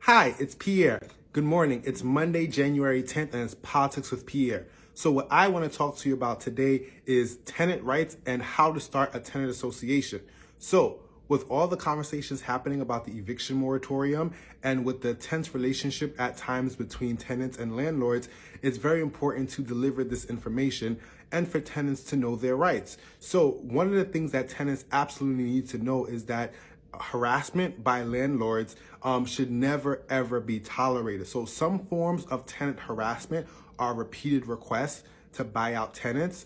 Hi, it's Pierre. Good morning. It's Monday, January 10th, and it's Politics with Pierre. So what I want to talk to you about today is tenant rights and how to start a tenant association. So with all the conversations happening about the eviction moratorium and with the tense relationship at times between tenants and landlords, it's very important to deliver this information and for tenants to know their rights. So one of the things that tenants absolutely need to know is that harassment by landlords should never ever be tolerated. So some forms of tenant harassment are repeated requests to buy out tenants,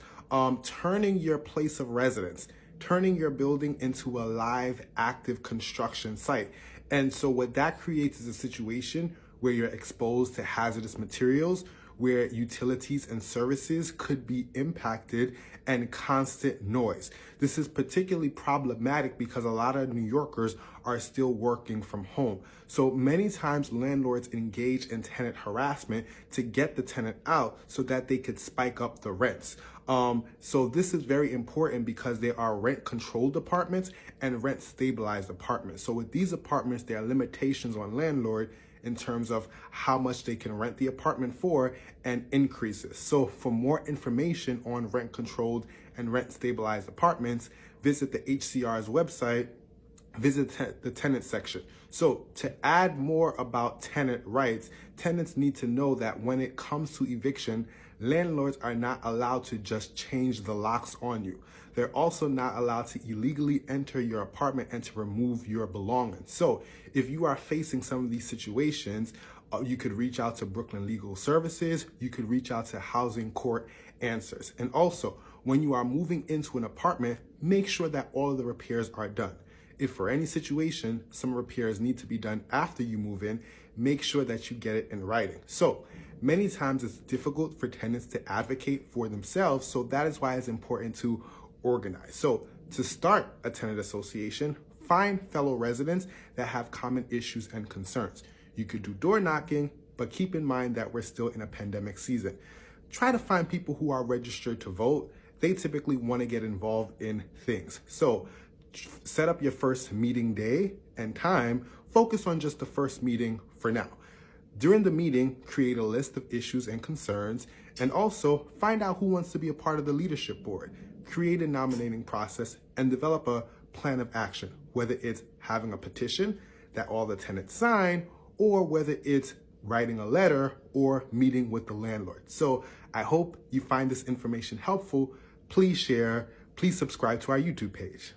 turning your place of residence, turning your building into a live active construction site. And so what that creates is a situation where you're exposed to hazardous materials, where utilities and services could be impacted, and constant noise. This is particularly problematic because a lot of New Yorkers are still working from home. So many times landlords engage in tenant harassment to get the tenant out so that they could spike up the rents. So this is very important because there are rent controlled apartments and rent stabilized apartments. So with these apartments, there are limitations on landlord in terms of how much they can rent the apartment for and increases. So for more information on rent controlled and rent stabilized apartments, visit the HCR's website, visit the tenant section. So to add more about tenant rights, tenants need to know that when it comes to eviction, landlords are not allowed to just change the locks on you. They're also not allowed to illegally enter your apartment and to remove your belongings. So if you are facing some of these situations, you could reach out to Brooklyn Legal Services, you could reach out to Housing Court Answers. And also, when you are moving into an apartment, make sure that all of the repairs are done. If for any situation, some repairs need to be done after you move in, make sure that you get it in writing. So many times it's difficult for tenants to advocate for themselves, so that is why it's important to organize. So to start a tenant association, find fellow residents that have common issues and concerns. You could do door knocking, but keep in mind that we're still in a pandemic season. Try to find people who are registered to vote. They typically want to get involved in things. So set up your first meeting day and time. Focus on just the first meeting for now. During the meeting, create a list of issues and concerns, and also find out who wants to be a part of the leadership board. Create a nominating process and develop a plan of action, whether it's having a petition that all the tenants sign, or whether it's writing a letter or meeting with the landlord. So I hope you find this information helpful. Please share, please subscribe to our YouTube page.